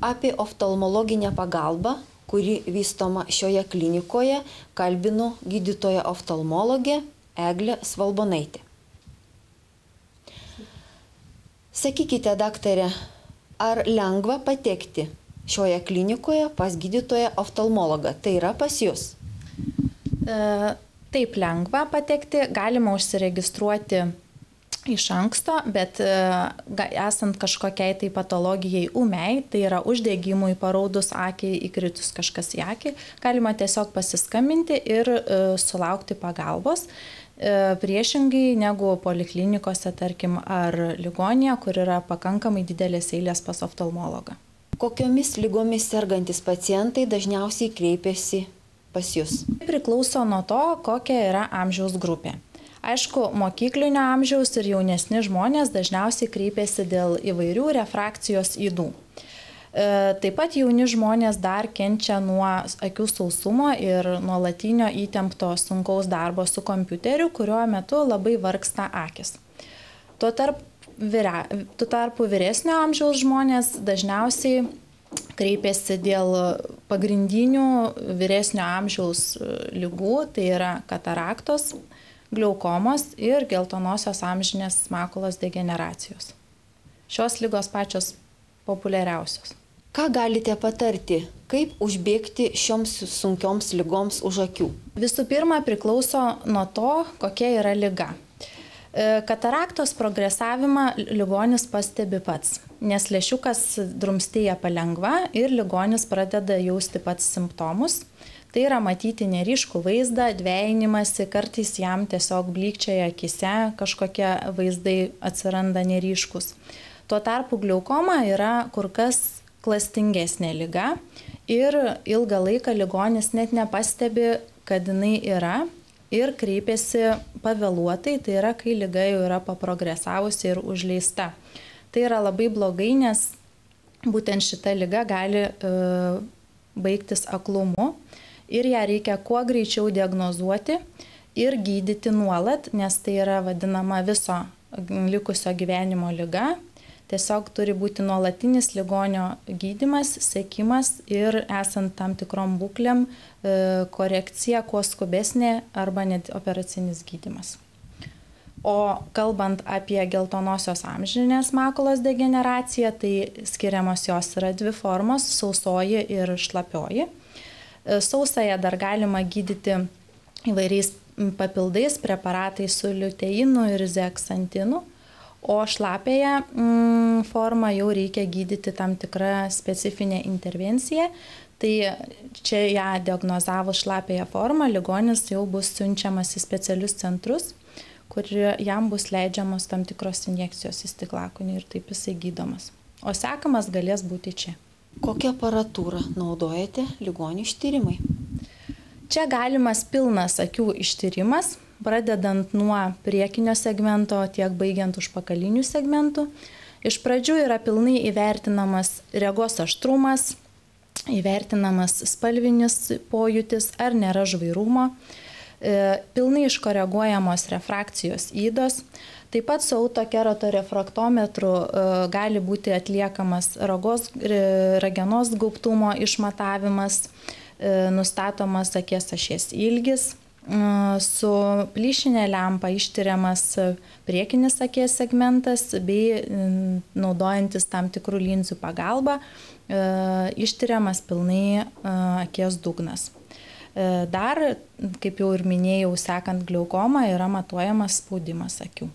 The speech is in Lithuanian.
Apie oftalmologinę pagalbą, kuri vystoma šioje klinikoje, kalbino gydytoja oftalmologė Eglė Svalbonaitė. Sakykite, daktare, ar lengva patekti šioje klinikoje pas gydytoją oftalmologą? Tai yra pas jūs? Taip, lengva patekti, galima užsiregistruoti iš anksto, bet esant kažkokiai tai patologijai ūmiai, tai yra uždegimui, paraudus akiai, įkritus kažkas į akį, galima tiesiog pasiskambinti ir sulaukti pagalbos. Priešingai negu poliklinikose, tarkim, ar ligoninėje, kur yra pakankamai didelės eilės pas oftalmologą. Kokiomis lygomis sergantis pacientai dažniausiai kreipiasi pas jūs? Priklauso nuo to, kokia yra amžiaus grupė. Aišku, mokyklinio amžiaus ir jaunesni žmonės dažniausiai kreipiasi dėl įvairių refrakcijos ydų. Taip pat jauni žmonės dar kenčia nuo akių sausumo ir nuolatinio įtempto sunkaus darbo su kompiuteriu, kurio metu labai vargsta akys. Tuo tarpu vyresnio amžiaus žmonės dažniausiai kreipiasi dėl pagrindinių vyresnio amžiaus ligų, tai yra kataraktos, glaukomos ir geltonosios amžinės makulos degeneracijos. Šios ligos pačios populiariausios. Ką galite patarti, kaip užbėgti šioms sunkioms ligoms už akių? Visų pirma, priklauso nuo to, kokia yra liga. Kataraktos progresavimą ligonis pastebi pats, nes lęšiukas drumstėja palengva ir ligonis pradeda jausti pats simptomus. Tai yra matyti neryškų vaizdą, dvejinimąsi, kartais jam tiesiog blykčioja akyse, kažkokie vaizdai atsiranda neryškus. Tuo tarpu glaukoma yra kur kas klastingesnė liga ir ilgą laiką ligonis net nepastebi, kad jinai yra ir kreipiasi pavėluotai, tai yra, kai liga jau yra paprogresavusi ir užleista. Tai yra labai blogai, nes būtent šita liga gali baigtis aklumu. Ir ją reikia kuo greičiau diagnozuoti ir gydyti nuolat, nes tai yra vadinama viso likusio gyvenimo liga. Tiesiog turi būti nuolatinis ligonio gydymas, sekimas ir esant tam tikrom būklėm korekcija, kuo skubesnė arba net operacinis gydymas. O kalbant apie geltonosios amžinės makulos degeneraciją, tai skiriamos jos yra dvi formos - sausoji ir šlapioji. Sausąją dar galima gydyti įvairiais papildais, preparatais su liuteinu ir zeaksantinu, o šlapiąją formą jau reikia gydyti tam tikrą specifinę intervenciją. Tai čia ją diagnozavus šlapiąją formą, ligonis jau bus siunčiamas į specialius centrus, kur jam bus leidžiamos tam tikros injekcijos į stiklakūnį ir taip jisai gydomas. O sekamas galės būti čia. Kokią aparatūrą naudojate ligonių ištyrimai? Čia galimas pilnas akių ištyrimas, pradedant nuo priekinio segmento, tiek baigiant užpakalinių segmentų. Iš pradžių yra pilnai įvertinamas regos aštrumas, įvertinamas spalvinis pojūtis, ar nėra žvairumo, pilnai iškoreguojamos refrakcijos ydos. Taip pat su autokerato refraktometru gali būti atliekamas ragenos gaubtumo išmatavimas, nustatomas akies ašies ilgis, su plyšinė lempa ištiriamas priekinis akies segmentas bei naudojantis tam tikrų linzių pagalba ištiriamas pilnai akies dugnas. Dar, kaip jau ir minėjau, sekant glaukomą yra matuojamas spaudimas akių.